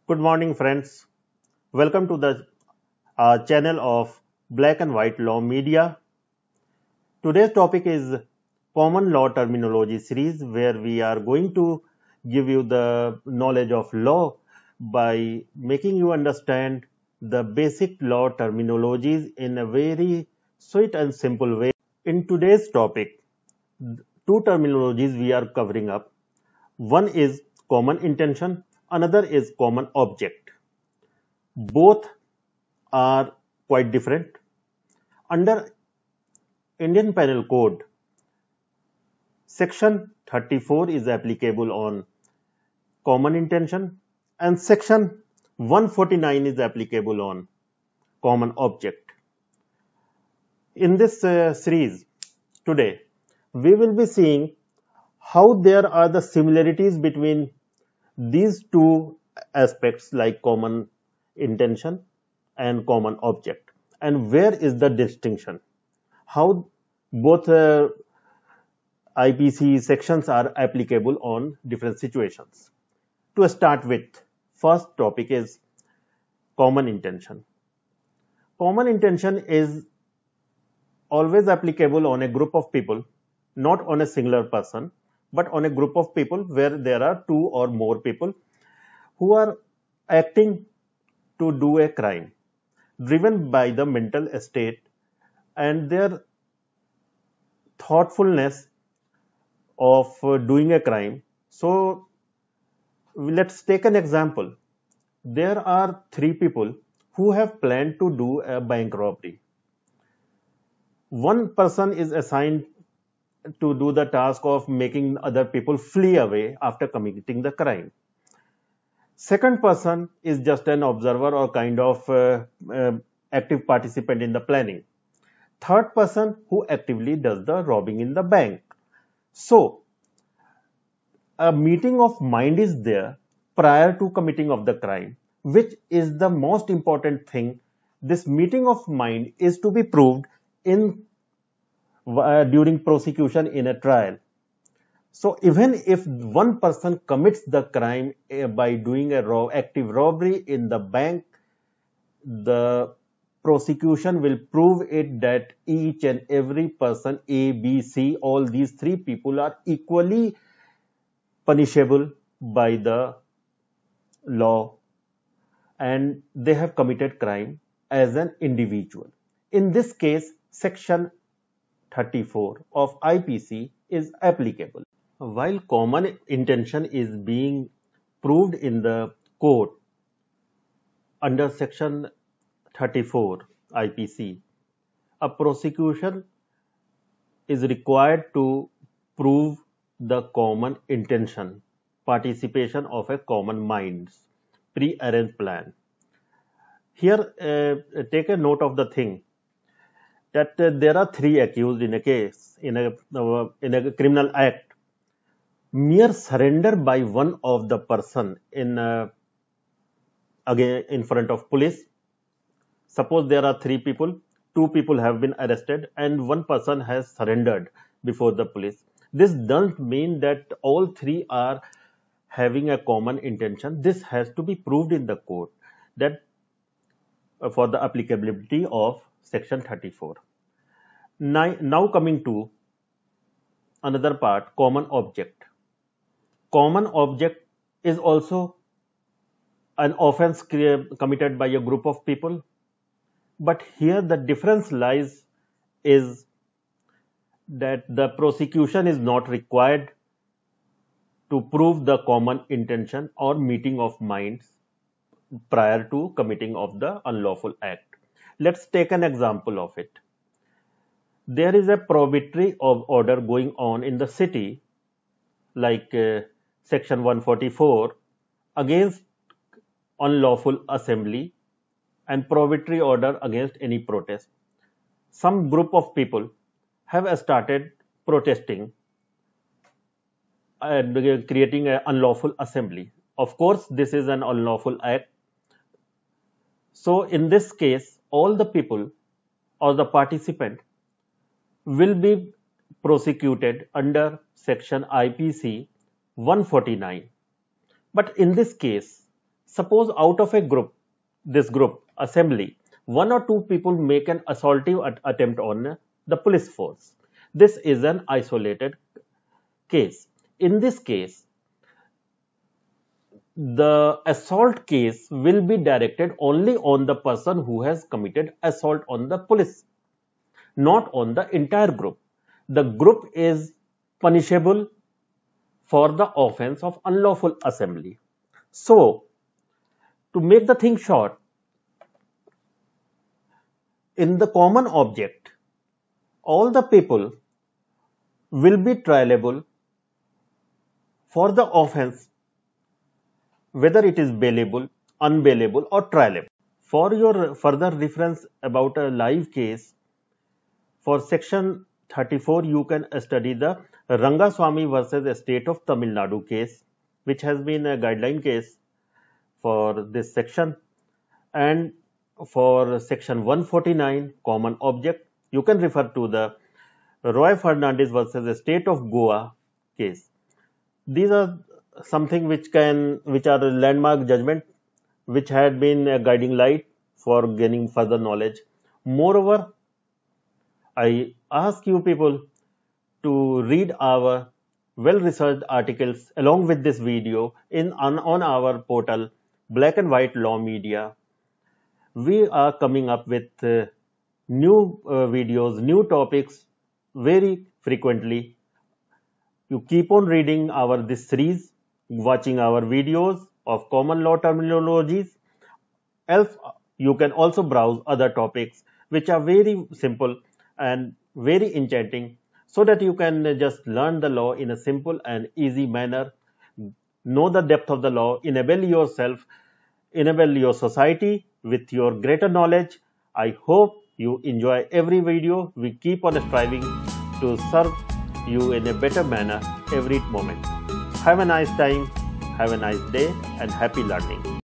Good morning, friends. Welcome to the channel of Black and White Law Media. Today's topic is Common Law Terminology series, where we are going to give you the knowledge of law by making you understand the basic law terminologies in a very sweet and simple way. In today's topic, two terminologies we are covering up. One is common intention, another is common object. Both are quite different. Under Indian Penal Code, Section 34 is applicable on common intention and Section 149 is applicable on common object. In this series today, we will be seeing how there are the similarities between these two aspects like common intention and common object, and where is the distinction, how both IPC sections are applicable on different situations. To start with, first topic is common intention. Common intention is always applicable on a group of people, not on a singular person, but on a group of people where there are two or more people who are acting to do a crime, driven by the mental state and their thoughtfulness of doing a crime. So let's take an example. There are three people who have planned to do a bank robbery. One person is assigned to do the task of making other people flee away after committing the crime. Second person is just an observer or kind of active participant in the planning. Third person who actively does the robbing in the bank. So, a meeting of mind is there prior to committing of the crime, which is the most important thing. This meeting of mind is to be proved in during prosecution in a trial. So even if one person commits the crime by doing a active robbery in the bank, the prosecution will prove it that each and every person A, B, C, all these three people are equally punishable by the law and they have committed crime as an individual. In this case, Section 34 of IPC is applicable. While common intention is being proved in the court under Section 34 IPC, a prosecution is required to prove the common intention, participation of a common mind's pre-arranged plan. Here, take a note of the thing that there are three accused in a case, in a criminal act. Mere surrender by one of the person again in front of police. Suppose there are three people, two people have been arrested and one person has surrendered before the police. This doesn't mean that all three are having a common intention. This has to be proved in the court that for the applicability of Section 34. Now coming to another part, common object. Common object is also an offense committed by a group of people, but here the difference lies is that the prosecution is not required to prove the common intention or meeting of minds prior to committing of the unlawful act. Let's take an example of it. There is a prohibitory order going on in the city, like Section 144, against unlawful assembly and prohibitory order against any protest. Some group of people have started protesting and creating an unlawful assembly. Of course, this is an unlawful act. So in this case, all the people or the participant will be prosecuted under Section IPC 149. But in this case, Suppose out of a group, this group, assembly, one or two people make an assaultive attempt on the police force. This is an isolated case. In this case, the assault case will be directed only on the person who has committed assault on the police, not on the entire group. The group is punishable for the offense of unlawful assembly. So, to make the thing short, in the common object, all the people will be trialable for the offense, whether it is bailable, unbailable, or trialable. For your further reference about a live case, for section 34, you can study the Rangaswamy versus State of Tamil Nadu case, which has been a guideline case for this section. And for section 149, common object, you can refer to the Roy Fernandez versus State of Goa case. These are something which are landmark judgment, which had been a guiding light for gaining further knowledge. Moreover, I ask you people to read our well-researched articles along with this video on our portal Black and White Law Media. We are coming up with new videos, new topics very frequently. You keep on reading this series, watching our videos of common law terminologies. Else, you can also browse other topics which are very simple and very enchanting, so that you can just learn the law in a simple and easy manner, know the depth of the law, enable yourself, enable your society with your greater knowledge. I hope you enjoy every video. We keep on striving to serve you in a better manner every moment. Have a nice time, have a nice day, and happy learning.